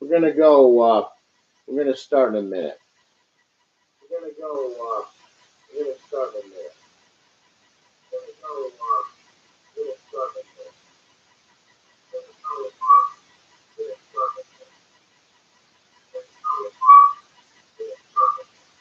We're gonna go. We're gonna start in a minute. We're gonna go. We're gonna start in a minute. We're gonna go. We're gonna start in a minute. We're gonna go. We're gonna start in a minute. We're gonna go. We're gonna start in a minute. We're gonna go. We're gonna start in a minute.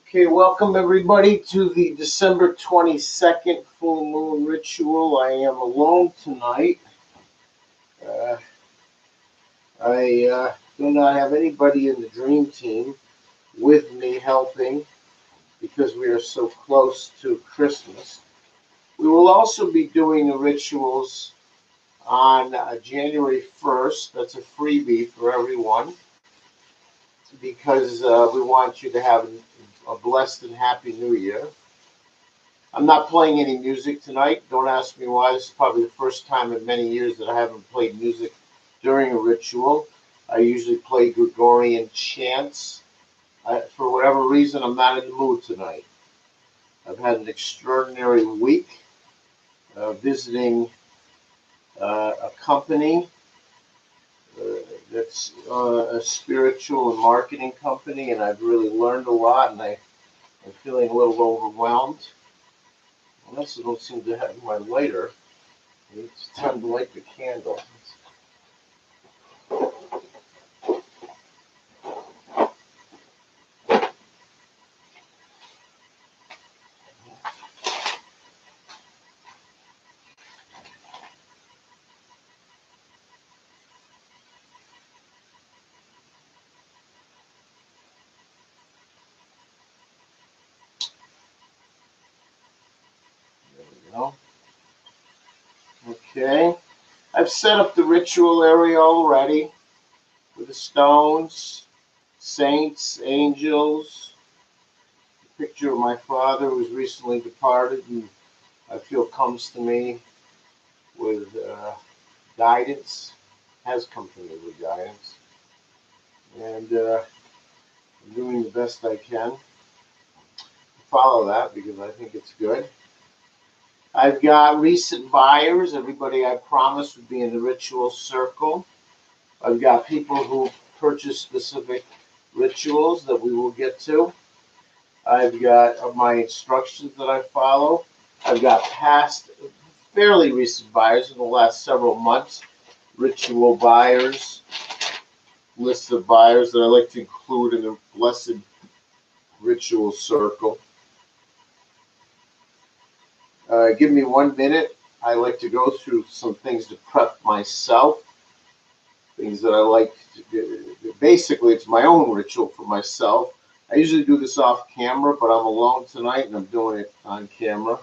Okay, welcome everybody to the December 22nd full moon ritual. I am alone tonight. I do not have anybody in the dream team with me helping because we are so close to Christmas. We will also be doing the rituals on January 1st. That's a freebie for everyone because we want you to have a blessed and happy new year. I'm not playing any music tonight. Don't ask me why. This is probably the first time in many years that I haven't played music during a ritual. I usually play Gregorian chants. For whatever reason, I'm not in the mood tonight. I've had an extraordinary week visiting a company that's a spiritual and marketing company, and I've really learned a lot, and I'm feeling a little overwhelmed. Unless I don't seem to have my lighter. It's time to light the candle. There we go. Okay. I've set up the ritual area already with the stones, saints, angels, a picture of my father who's recently departed and I feel comes to me with guidance, has come to me with guidance. And I'm doing the best I can to follow that because I think it's good. I've got recent buyers, everybody I promised would be in the ritual circle. I've got people who purchase specific rituals that we will get to. I've got my instructions that I follow. I've got past, fairly recent buyers in the last several months, ritual buyers, lists of buyers that I like to include in the blessed ritual circle. Give me 1 minute. I like to go through some things to prep myself, things that I like to do. Basically, it's my own ritual for myself. I usually do this off camera, but I'm alone tonight and I'm doing it on camera.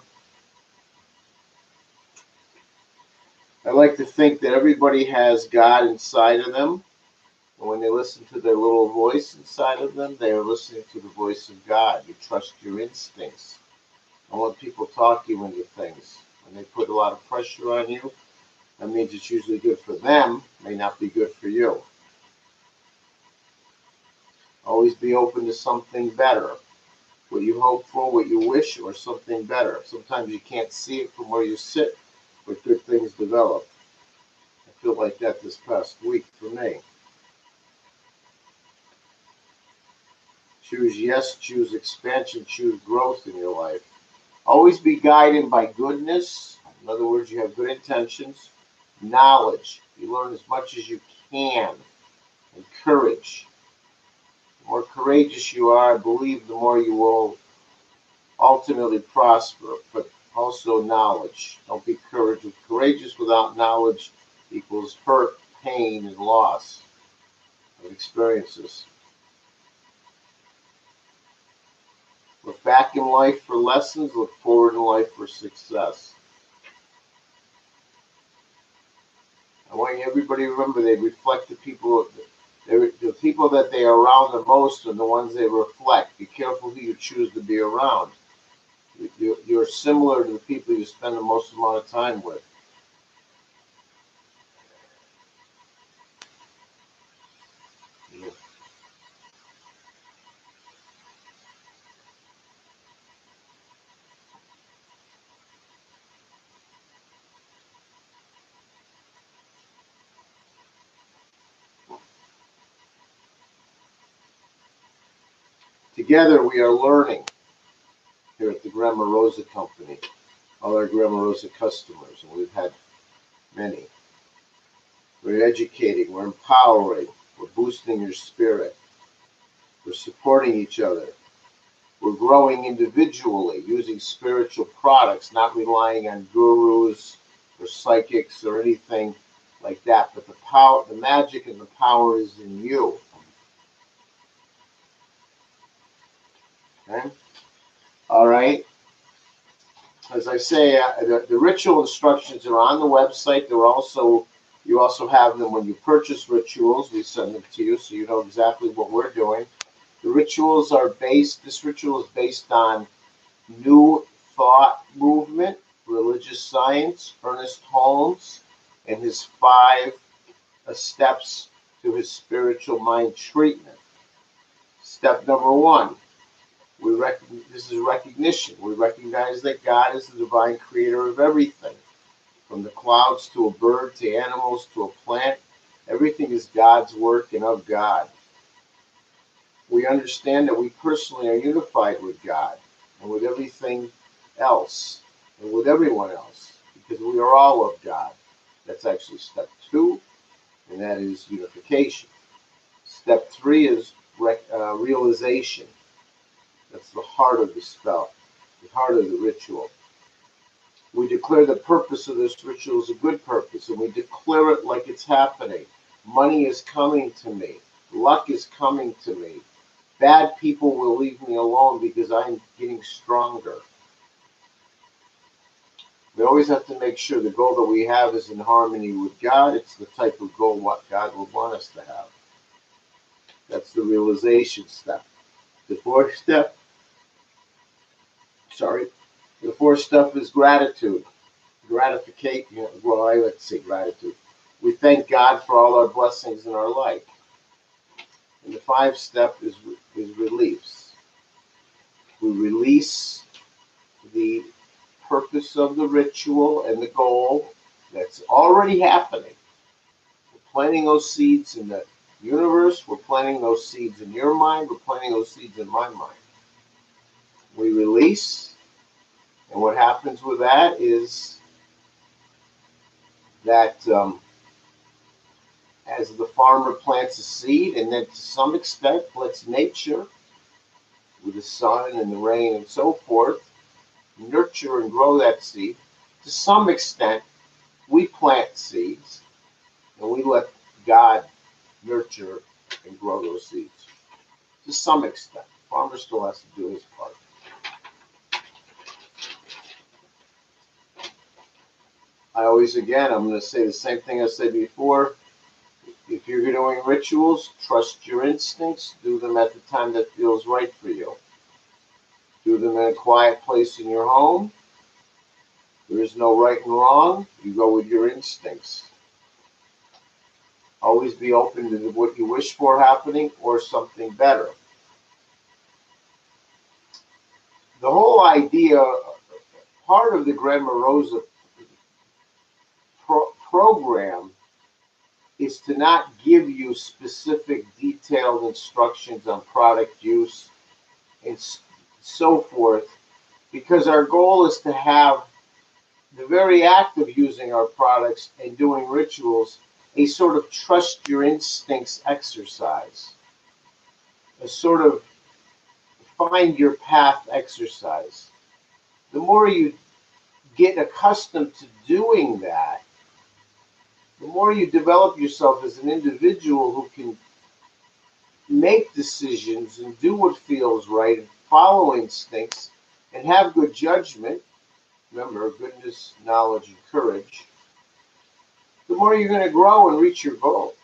I like to think that everybody has God inside of them. And when they listen to their little voice inside of them, they are listening to the voice of God. You trust your instincts. Don't let people talk you into things. When they put a lot of pressure on you, that means it's usually good for them, may not be good for you. Always be open to something better. What you hope for, what you wish, or something better. Sometimes you can't see it from where you sit, but good things develop. I feel like that this past week for me. Choose yes, choose expansion, choose growth in your life. Always be guided by goodness. In other words, you have good intentions. Knowledge. You learn as much as you can, and courage. The more courageous you are, I believe, the more you will ultimately prosper, but also knowledge. Don't be courageous without knowledge equals hurt, pain, and loss of experiences. Look back in life for lessons, look forward in life for success. I want everybody to remember they reflect the people that they are around the most are the ones they reflect. Be careful who you choose to be around. You're similar to the people you spend the most amount of time with. Together we are learning here at the Grammarosa Company, all our Grammarosa customers, and we've had many. We're educating, we're empowering, we're boosting your spirit, we're supporting each other, we're growing individually using spiritual products, not relying on gurus or psychics or anything like that, but the power, the magic and the power is in you. Okay? All right. As I say, the ritual instructions are on the website. You also have them when you purchase rituals. We send them to you so you know exactly what we're doing. The rituals are this ritual is based on New Thought movement, religious science, Ernest Holmes, and his 5 steps to his spiritual mind treatment. Step number 1. This is recognition. We recognize that God is the divine creator of everything, from the clouds to a bird to animals to a plant. Everything is God's work and of God. We understand that we personally are unified with God and with everything else and with everyone else because we are all of God. That's actually step 2, and that is unification. Step 3 is realization. That's the heart of the spell, the heart of the ritual. We declare the purpose of this ritual is a good purpose, and we declare it like it's happening. Money is coming to me. Luck is coming to me. Bad people will leave me alone because I'm getting stronger. We always have to make sure the goal that we have is in harmony with God. It's the type of goal what God would want us to have. That's the realization step. The fourth step is gratitude. Gratification. Well, I like to say gratitude. We thank God for all our blessings in our life. And the 5th step is release. We release the purpose of the ritual and the goal that's already happening. We're planting those seeds in the universe. We're planting those seeds in your mind. We're planting those seeds in my mind. We release, and what happens with that is that as the farmer plants a seed and then to some extent lets nature, with the sun and the rain and so forth, nurture and grow that seed, to some extent we plant seeds and we let God nurture and grow those seeds. To some extent. The farmer still has to do his part. I'm going to say the same thing I said before. If you're doing rituals, trust your instincts. Do them at the time that feels right for you. Do them in a quiet place in your home. There is no right and wrong. You go with your instincts. Always be open to what you wish for happening or something better. The whole idea, part of the Grammarosa program is to not give you specific detailed instructions on product use and so forth, because our goal is to have the very act of using our products and doing rituals a sort of trust your instincts exercise, a sort of find your path exercise. The more you get accustomed to doing that, the more you develop yourself as an individual who can make decisions and do what feels right and follow instincts and have good judgment. Remember, goodness, knowledge, and courage. The more you're going to grow and reach your goals.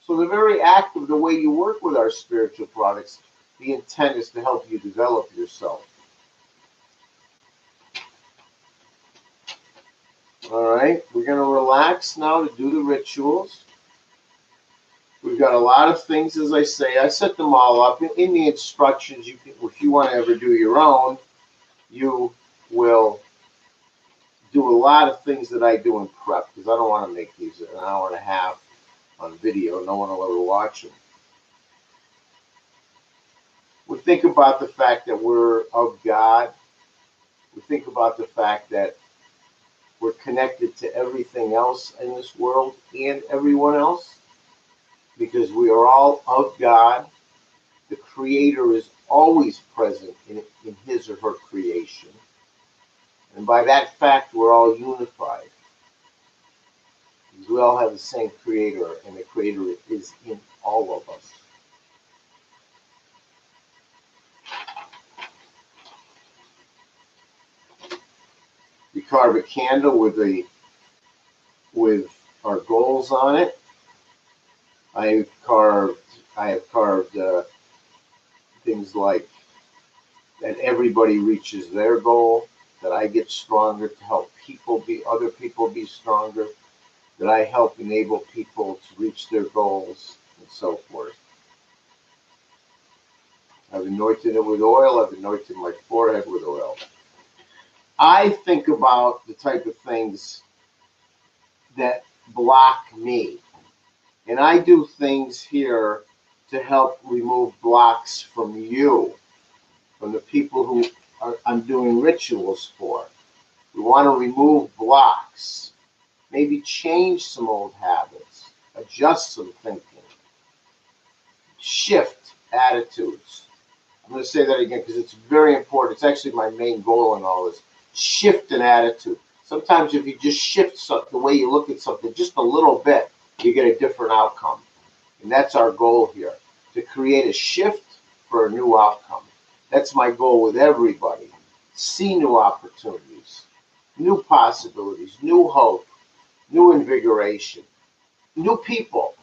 So the very act of the way you work with our spiritual products, the intent is to help you develop yourself. All right, we're going to relax now to do the rituals. We've got a lot of things, as I say. I set them all up in the instructions. You can, if you want to ever do your own, you will do a lot of things that I do in prep, because I don't want to make these an hour and a half on video. No one will ever watch them. We think about the fact that we're of God. We think about the fact that we're connected to everything else in this world and everyone else, because we are all of God. The Creator is always present in his or her creation. And by that fact, we're all unified. Because we all have the same Creator, and the Creator is in all of us. We carve a candle with our goals on it. I have carved things like that everybody reaches their goal, that I get stronger to help other people be stronger, that I help enable people to reach their goals, and so forth. I've anointed it with oil. I've anointed my forehead with oil. I think about the type of things that block me. And I do things here to help remove blocks from you, from the people who I'm doing rituals for. We want to remove blocks, maybe change some old habits, adjust some thinking, shift attitudes. I'm going to say that again because it's very important. It's actually my main goal in all this. Shift an attitude. Sometimes if you just shift the way you look at something just a little bit, you get a different outcome. And that's our goal here, to create a shift for a new outcome. That's my goal with everybody. See new opportunities, new possibilities, new hope, new invigoration, new people.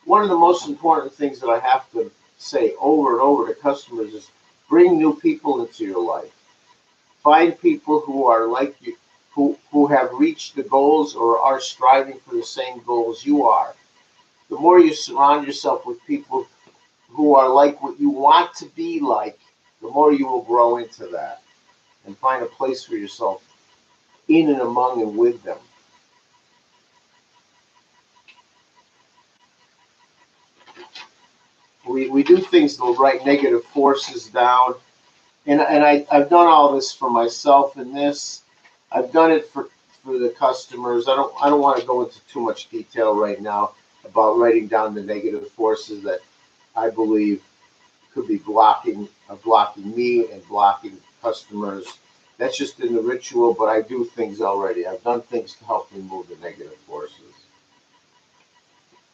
One of the most important things that I have to say over and over to customers is bring new people into your life. Find people who are like you, who have reached the goals or are striving for the same goals you are. The more you surround yourself with people who are like what you want to be like, the more you will grow into that and find a place for yourself in and among and with them. We do things to write negative forces down. And I've done all this for myself in this. I've done it for the customers. I don't want to go into too much detail right now about writing down the negative forces that I believe could be blocking me and blocking customers. That's just in the ritual, but I do things already. I've done things to help remove the negative forces.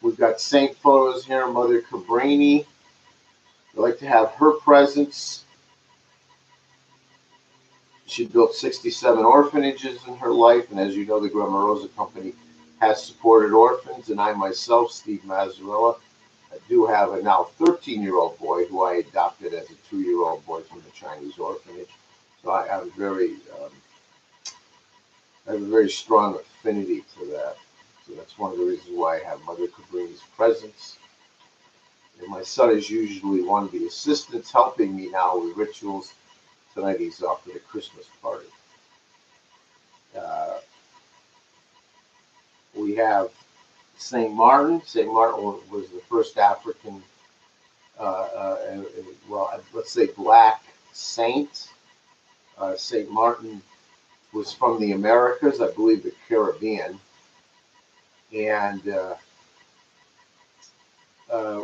We've got saint photos here, Mother Cabrini. I like to have her presence. She built 67 orphanages in her life, and as you know, the Grammarosa Company has supported orphans, and I myself, Steve Mazzarella, I do have a now 13-year-old boy who I adopted as a 2-year-old boy from the Chinese orphanage. So I have a very strong affinity to that. So that's one of the reasons why I have Mother Cabrini's presence. And my son is usually one of the assistants helping me now with rituals. Tonight he's off at a Christmas party. We have St. Martin. St. Martin was the first African, let's say black saint. St. Martin was from the Americas, I believe the Caribbean. And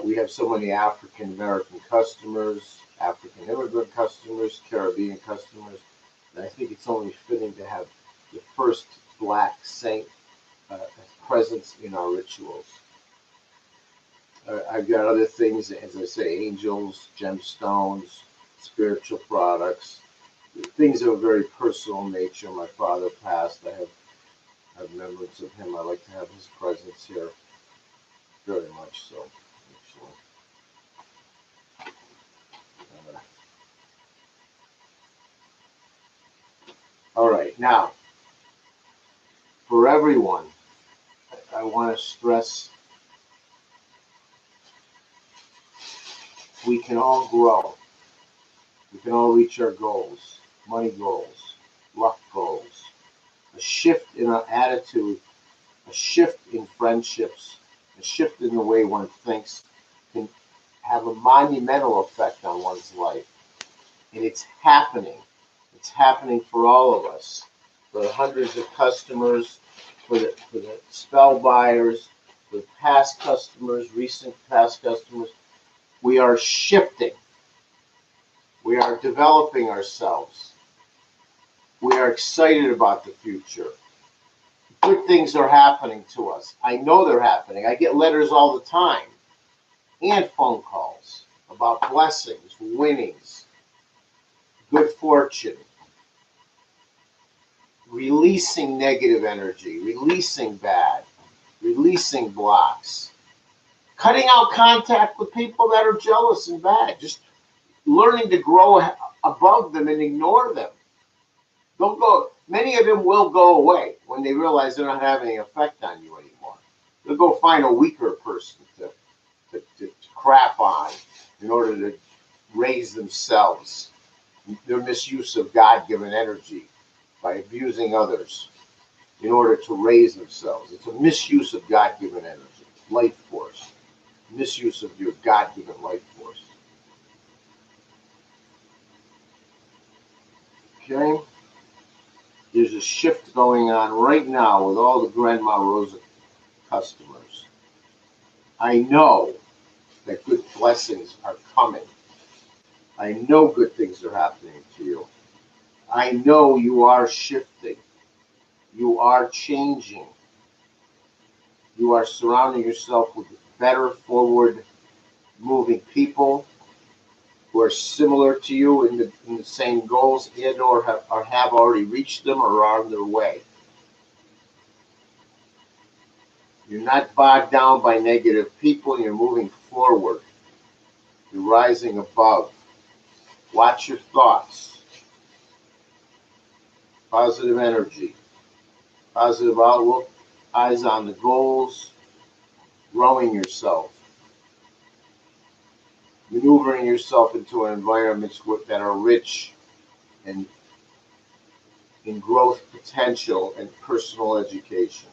We have so many African American customers, African immigrant customers, Caribbean customers, and I think it's only fitting to have the first black saint presence in our rituals. I've got other things, as I say, angels, gemstones, spiritual products, things of a very personal nature. My father passed. I have remembrance of him. I like to have his presence here very much so, actually. All right, now, for everyone, I want to stress we can all grow. We can all reach our goals, money goals, luck goals, a shift in our attitude, a shift in friendships, a shift in the way one thinks can have a monumental effect on one's life. And it's happening. It's happening for all of us, for the hundreds of customers, for the spell buyers, for the past customers, recent past customers. We are shifting. We are developing ourselves. We are excited about the future. Good things are happening to us. I know they're happening. I get letters all the time and phone calls about blessings, winnings, good fortune, releasing negative energy, releasing bad, releasing blocks, cutting out contact with people that are jealous and bad, just learning to grow above them and ignore them. Don't go. Many of them will go away when they realize they're not having any effect on you anymore. They'll go find a weaker person to crap on in order to raise themselves. Their misuse of God-given energy by abusing others in order to raise themselves. It's a misuse of God-given energy, life force. Misuse of your God-given life force. Okay? There's a shift going on right now with all the Grandma Rosa customers. I know that good blessings are coming. I know good things are happening to you. I know you are shifting. You are changing. You are surrounding yourself with better forward moving people who are similar to you in the same goals and or have already reached them or are on their way. You're not bogged down by negative people and you're moving forward. You're rising above. Watch your thoughts. Positive energy. Positive outlook. Eyes on the goals. Growing yourself. Maneuvering yourself into environments that are rich and in growth potential and personal education.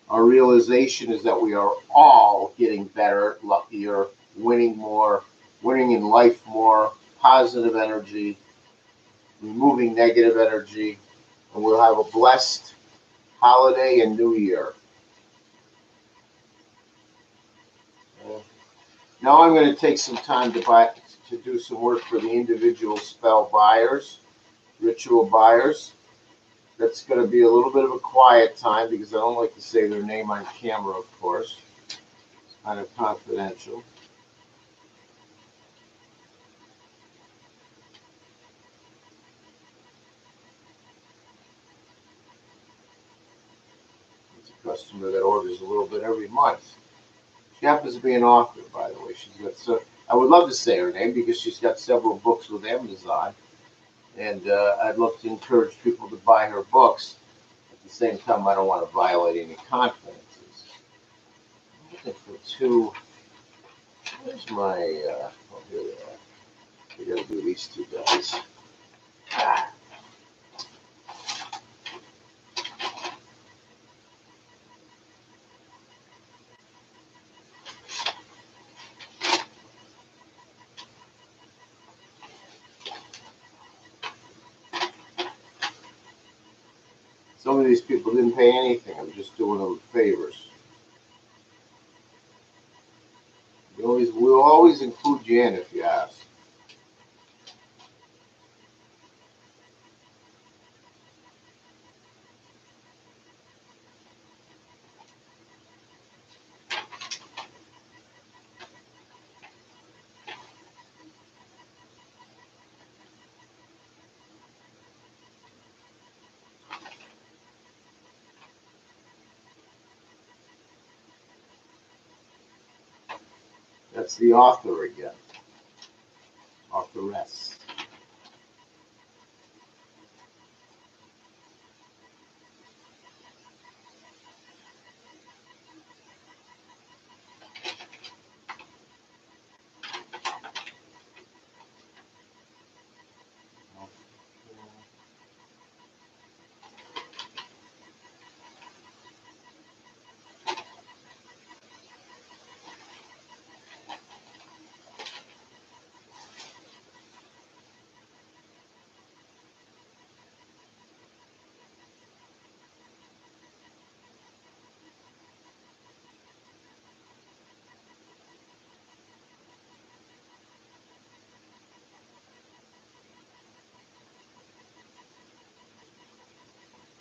Our realization is that we are all getting better, luckier, winning more, winning in life more, positive energy, removing negative energy, and we'll have a blessed holiday and new year. Now I'm going to take some time to do some work for the individual spell buyers, ritual buyers. That's going to be a little bit of a quiet time because I don't like to say their name on camera, of course. It's kind of confidential. It's a customer that orders a little bit every month. She happens to be an author, by the way. She's got I would love to say her name because she's got several books with Amazon, and I'd love to encourage people to buy her books. At the same time, I don't want to violate any confidences. I'm looking for two. Where's my? Oh, here they are. We got to do these two guys. Some of these people didn't pay anything. I'm just doing them favors. We'll always include you in if you ask. That's the author again. Authoress.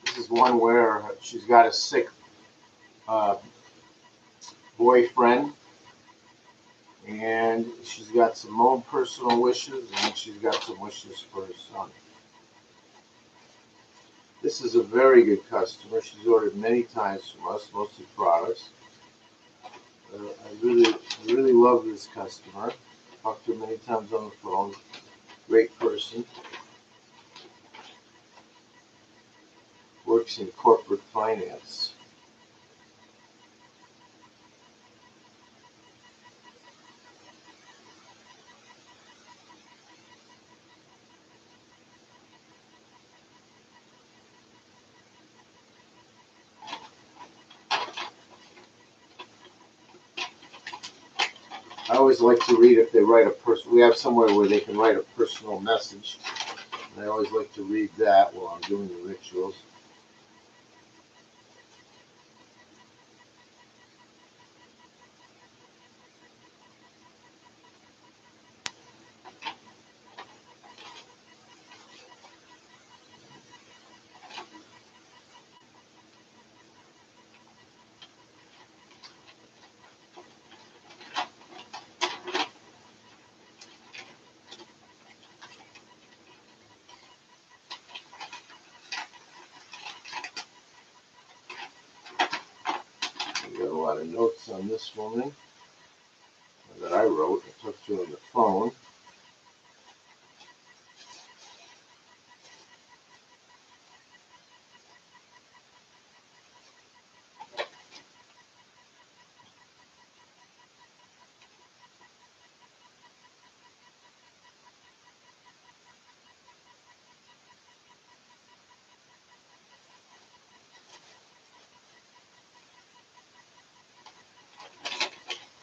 This is one where she's got a sick boyfriend, and she's got some own personal wishes, and she's got some wishes for her son. This is a very good customer. She's ordered many times from us, mostly products. I really love this customer. Talked to her many times on the phone. Great person. Works in corporate finance. I always like to read if they write a we have somewhere where they can write a personal message. And I always like to read that while I'm doing the rituals. Got a lot of notes on this woman that I wrote. I took to on the phone.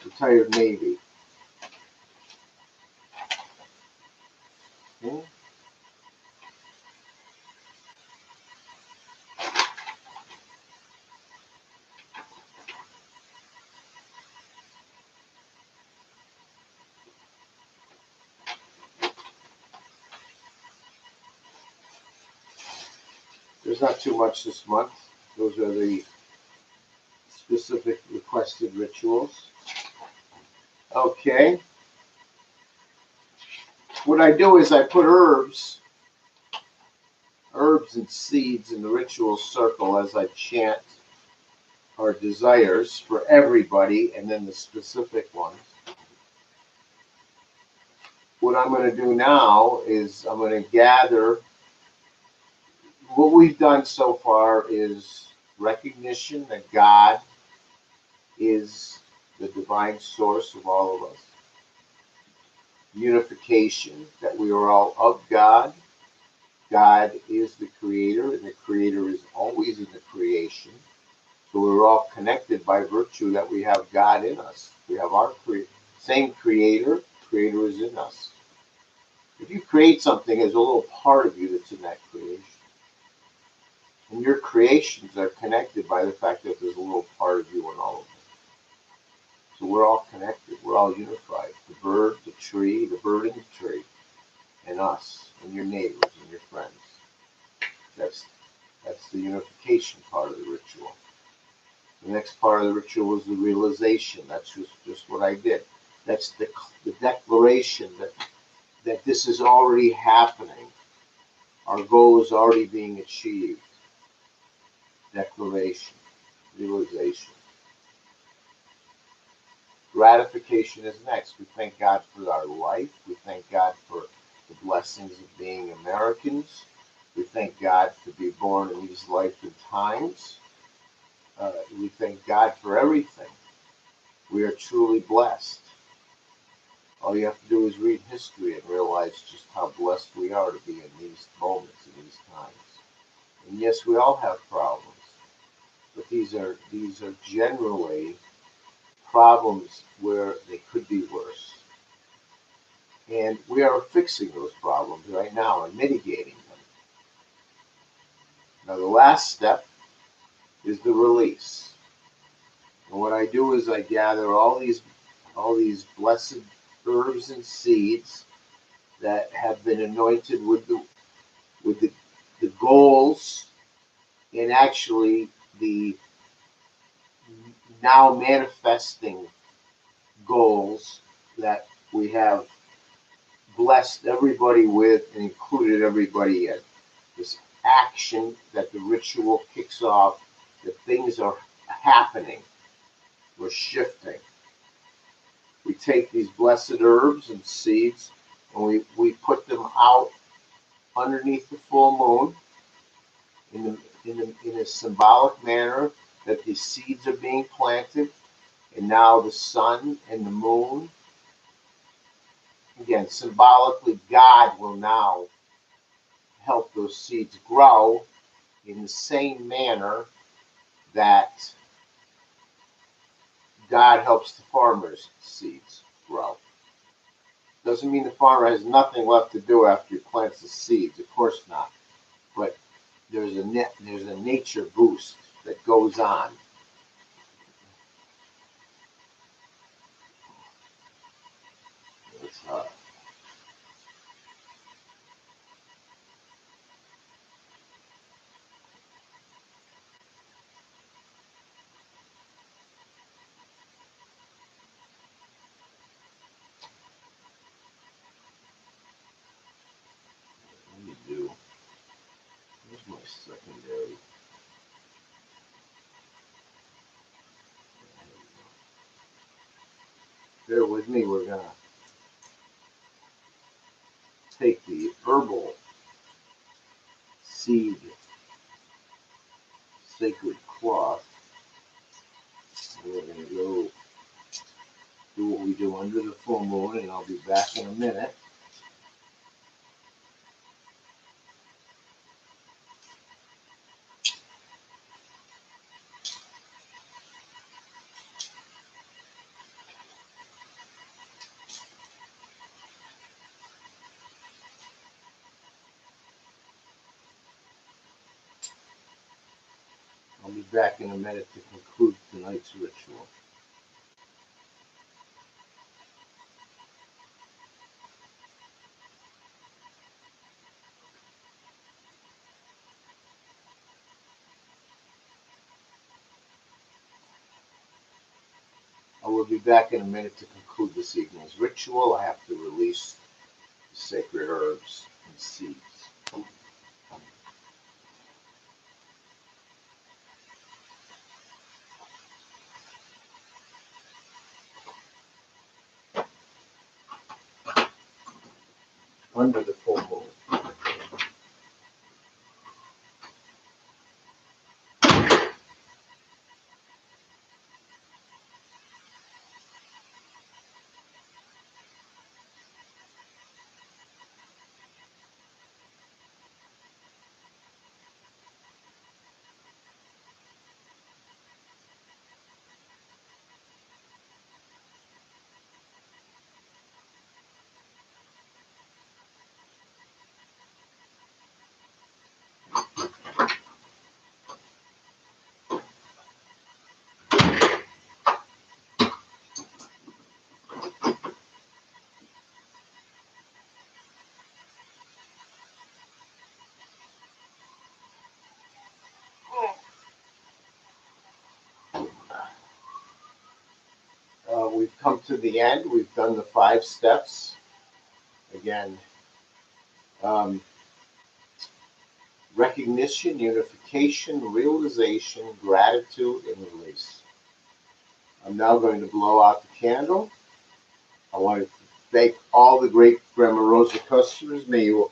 Retired Navy. Okay. There's not too much this month. Those are the specific requested rituals. Okay. What I do is I put herbs and seeds in the ritual circle as I chant our desires for everybody and then the specific ones. What I'm going to do now is I'm going to gather. What we've done so far is recognition that God is the divine source of all of us. Unification, that we are all of God. God is the creator, and the creator is always in the creation. So we're all connected by virtue that we have God in us. We have our same creator. Creator is in us. If you create something, there's a little part of you that's in that creation. And your creations are connected by the fact that there's a little part of you in all of them. So we're all connected. We're all unified. The bird, the tree, the bird in the tree, and us, and your neighbors, and your friends. That's that's the unification part of the ritual. The next part of the ritual is the realization. That's just what I did. That's the declaration that this is already happening. Our goal is already being achieved. Declaration, realization. Gratification is next. We thank God for our life. We thank God for the blessings of being Americans. We thank God to be born in these life and times. We thank God for everything. We are truly blessed. All you have to do is read history and realize just how blessed we are to be in these moments, in these times. And yes, we all have problems, but these are generally problems where they could be worse. And we are fixing those problems right now and mitigating them. Now, the last step is the release. And what I do is I gather all these blessed herbs and seeds that have been anointed with the goals and actually the now manifesting goals that we have blessed everybody with and included everybody in. This action that the ritual kicks off, that things are happening, we're shifting. We take these blessed herbs and seeds and we put them out underneath the full moon in a symbolic manner that these seeds are being planted. And now the sun and the moon, again, symbolically, God will now help those seeds grow in the same manner that God helps the farmer's seeds grow. Doesn't mean the farmer has nothing left to do after he plants the seeds. Of course not. But there's a nature boost that goes on. It's, what do you do? Here's my secondary. Bear with me. We're gonna take the herbal seed sacred cloth. And we're gonna go do what we do under the full moon, and I'll be back in a minute. I'll be back in a minute to conclude tonight's ritual. I will be back in a minute to conclude this evening's ritual. I have to release the sacred herbs and seeds. Under the full moon. we've come to the end. We've done the 5 steps. Again, recognition, unification, realization, gratitude, and release. I'm now going to blow out the candle. I want to thank all the great Grandma Rosa customers. May you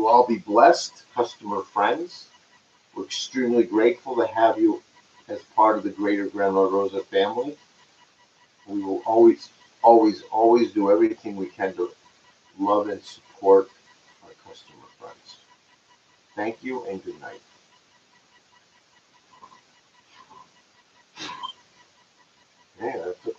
all be blessed, customer friends. We're extremely grateful to have you as part of the greater Grandma Rosa family. We will always, always, always do everything we can to love and support our customer friends. Thank you and good night. Yeah, that's